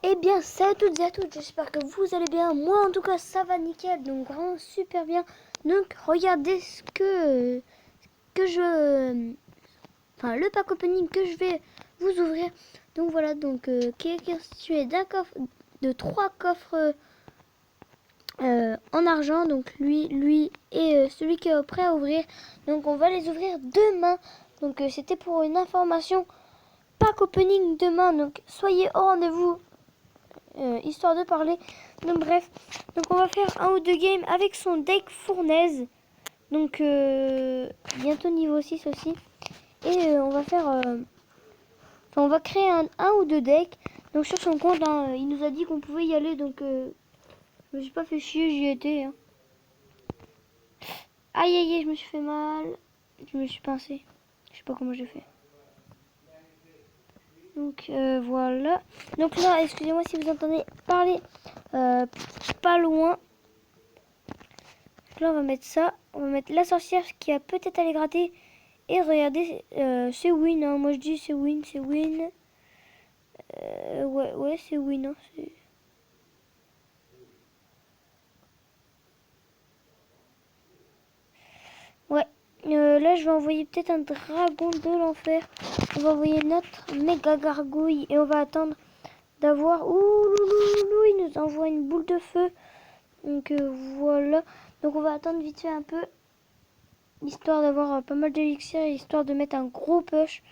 Eh bien, salut à toutes et à tous, j'espère que vous allez bien. Moi, en tout cas, ça va nickel, donc vraiment super bien. Donc, regardez ce que je... Enfin, le pack opening que je vais vous ouvrir. Donc, voilà, donc, qui est constitué d'un coffre, de 3 coffres en argent. Donc, lui et celui qui est prêt à ouvrir. Donc, on va les ouvrir demain. Donc, c'était pour une information. Pack opening demain, donc soyez au rendez-vous. Histoire de parler. Donc bref, donc on va faire un ou deux games avec son deck fournaise. Donc bientôt niveau 6 aussi. Et on va faire... enfin, on va créer un ou deux decks. Donc sur son compte, hein, il nous a dit qu'on pouvait y aller. Donc je me suis pas fait chier, j'y étais. Hein. Aïe aïe aïe, je me suis fait mal. Je me suis pincé. Je sais pas comment j'ai fait. Donc voilà. Donc là, excusez-moi si vous entendez parler pas loin. Donc là, on va mettre ça. On va mettre la sorcière qui a peut-être à les gratter. Et regardez, c'est win. Hein. Moi je dis c'est win, c'est win. Ouais, c'est win. Hein. Ouais. Là, je vais envoyer peut-être un dragon de l'enfer. On va envoyer notre méga gargouille. Et on va attendre d'avoir... Ouh, loulou, il nous envoie une boule de feu. Donc voilà. Donc on va attendre vite fait un peu. Histoire d'avoir pas mal d'élixir. Histoire de mettre un gros push.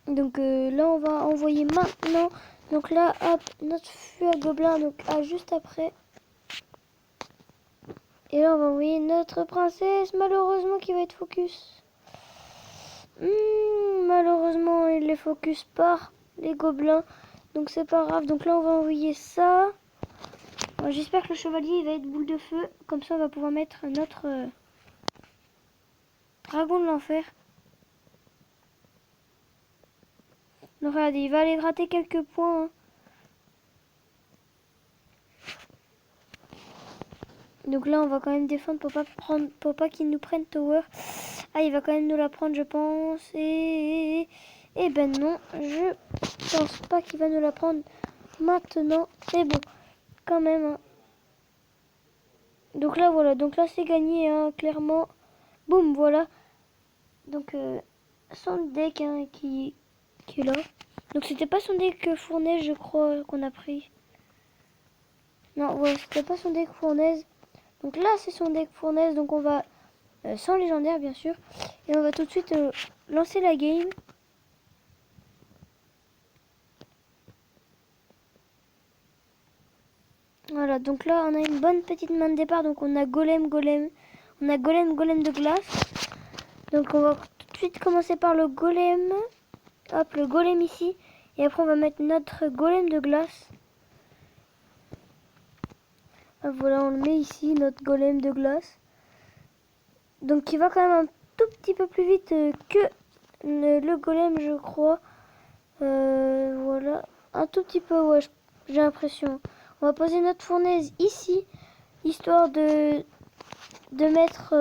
Donc là, on va envoyer maintenant. Donc là, hop, notre feu à gobelin. Donc juste après. Et là, on va envoyer notre princesse. Malheureusement, qui va être focus. Malheureusement, il les focus par les gobelins. Donc c'est pas grave. Donc là, on va envoyer ça. Bon, j'espère que le chevalier il va être boule de feu. Comme ça, on va pouvoir mettre notre dragon de l'enfer. Donc regardez, il va aller gratter quelques points. Hein. Donc là, on va quand même défendre pour pas qu'il nous prenne tower. Ah, il va quand même nous la prendre, je pense. Et ben non, je pense pas qu'il va nous la prendre maintenant. Mais bon, quand même. Hein. Donc là, voilà. Donc là, c'est gagné, hein, clairement. Boum, voilà. Donc, son deck hein, qui est là. Donc, c'était pas son deck fournaise, je crois, qu'on a pris. Non, ouais, c'était pas son deck fournaise. Donc là, c'est son deck fournaise. Donc, on va... sans légendaire, bien sûr. Et on va tout de suite lancer la game. Voilà, donc là, on a une bonne petite main de départ. Donc, on a golem. On a golem de glace. Donc, on va tout de suite commencer par le golem. Hop, le golem ici. Et après, on va mettre notre golem de glace. Hop, voilà, on le met ici, notre golem de glace. Donc, il va quand même un tout petit peu plus vite que le golem, je crois. Voilà, un tout petit peu, ouais, j'ai l'impression. On va poser notre fournaise ici, histoire de mettre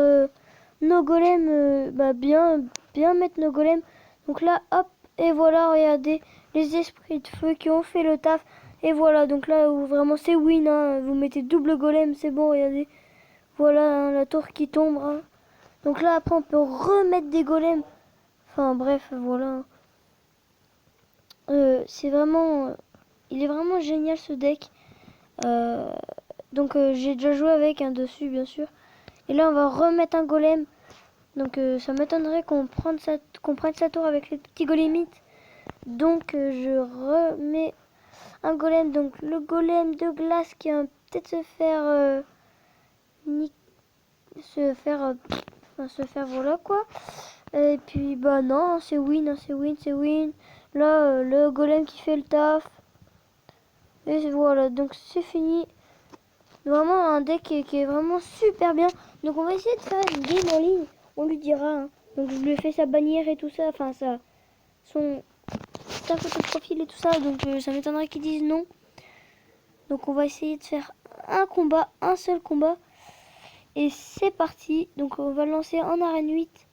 nos golems, bien mettre nos golems. Donc là, hop, et voilà, regardez, les esprits de feu qui ont fait le taf. Et voilà, donc là, où vraiment c'est win, hein, vous mettez double golem, c'est bon, regardez. Voilà, hein, la tour qui tombe. Hein. Donc là, après, on peut remettre des golems. Enfin, bref, voilà. C'est vraiment... il est vraiment génial, ce deck. Donc, j'ai déjà joué avec un dessus, bien sûr. Et là, on va remettre un golem. Donc, ça m'étonnerait qu'on prenne sa tour avec les petits golemites. Donc, je remets un golem. Donc, le golem de glace qui va peut-être se faire... se faire voilà quoi. Et puis bah non, c'est win, hein, c'est win. Là, le golem qui fait le taf. Et voilà, donc c'est fini. Vraiment un deck qui est vraiment super bien. Donc on va essayer de faire une game en ligne. On lui dira. Hein. Donc je lui ai fait sa bannière et tout ça. Enfin sa photo de profil et tout ça. Donc ça m'étonnerait qu'ils disent non. Donc on va essayer de faire un seul combat. Et c'est parti. Donc on va le lancer en arène 8.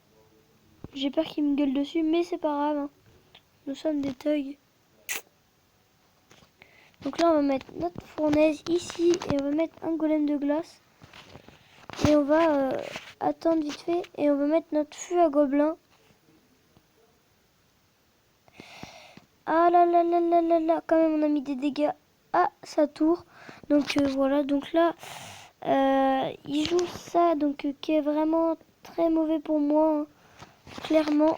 J'ai peur qu'il me gueule dessus, mais c'est pas grave. Hein. Nous sommes des thugs. Donc là, on va mettre notre fournaise ici et on va mettre un golem de glace. Et on va attendre vite fait et on va mettre notre fût à gobelins. Ah là là là là là là, quand même on a mis des dégâts à sa tour. Donc voilà, donc là, il joue ça, donc qui est vraiment très mauvais pour moi, hein. Clairement,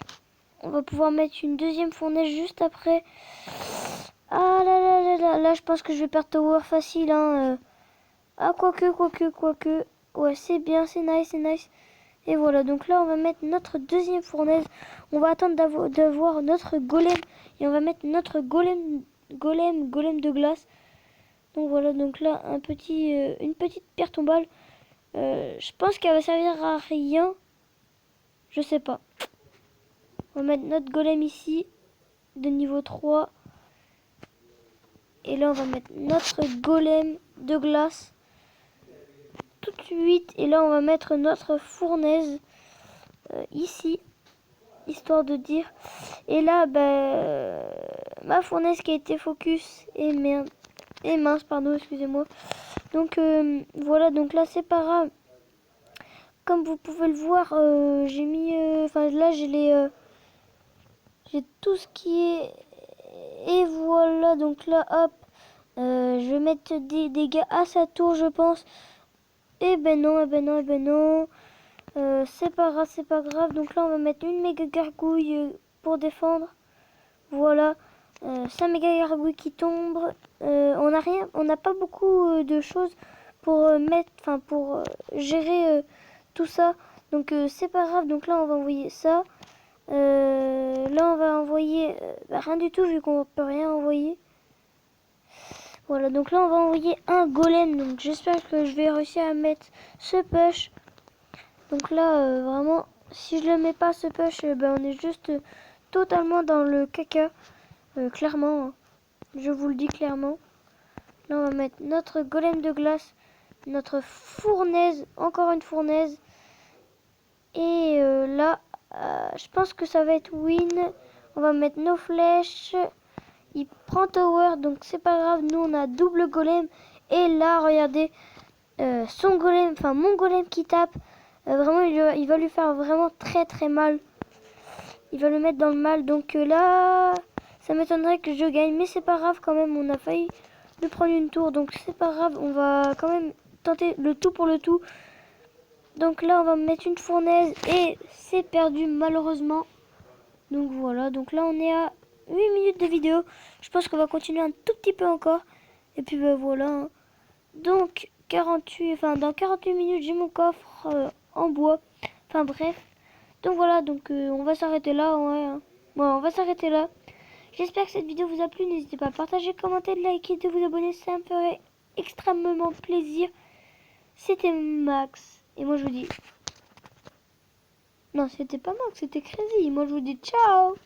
on va pouvoir mettre une deuxième fournaise juste après. Ah là là là là, là je pense que je vais perdre tower facile, hein. Ah quoique. Ouais, c'est bien, c'est nice, c'est nice. Et voilà, donc là on va mettre notre deuxième fournaise. On va attendre d'avoir notre golem. Et on va mettre notre golem de glace. Donc voilà, donc là une petite pierre tombale. Je pense qu'elle va servir à rien. Je sais pas. On va mettre notre golem ici. De niveau 3. Et là on va mettre notre golem de glace. Tout de suite. Et là on va mettre notre fournaise ici. Histoire de dire. Et là, ma fournaise qui a été focus et merde. Et mince, pardon, excusez-moi. Donc voilà, donc là c'est pas grave. Comme vous pouvez le voir, j'ai mis. Enfin là j'ai tout ce qui est. Et voilà, donc là hop. Je vais mettre des dégâts à sa tour, je pense. Et ben non. C'est pas grave, c'est pas grave. Donc là on va mettre une méga gargouille pour défendre. Voilà. 5 méga gargouilles qui tombent. On n'a pas beaucoup de choses pour pour gérer tout ça. Donc c'est pas grave. Donc là on va envoyer ça. Là on va envoyer rien du tout vu qu'on peut rien envoyer. Voilà, donc là on va envoyer un golem. Donc j'espère que je vais réussir à mettre ce push. Donc là vraiment, si je le mets pas ce push, on est juste totalement dans le caca. Clairement, hein. Je vous le dis clairement. Là on va mettre notre golem de glace, notre fournaise, encore une fournaise. Et là, je pense que ça va être win. On va mettre nos flèches. Il prend tower, donc c'est pas grave. Nous on a double golem. Et là, regardez, son golem, enfin mon golem qui tape. Vraiment, il va lui faire vraiment très très mal. Il va le mettre dans le mal. Donc là, ça m'étonnerait que je gagne. Mais c'est pas grave quand même. On a failli de prendre une tour. Donc c'est pas grave. On va quand même tenter le tout pour le tout. Donc là, on va mettre une fournaise. Et c'est perdu malheureusement. Donc voilà. Donc là, on est à 8 minutes de vidéo. Je pense qu'on va continuer un tout petit peu encore. Et puis voilà, hein. Donc dans 48 minutes, j'ai mon coffre en bois. Enfin bref. Donc voilà, donc on va s'arrêter là. Ouais, hein. Ouais, on va s'arrêter là. J'espère que cette vidéo vous a plu. N'hésitez pas à partager, commenter, liker, de vous abonner. Ça me ferait extrêmement plaisir. C'était Max. Et moi je vous dis... Non, c'était pas Max, c'était Crazy. Moi je vous dis ciao.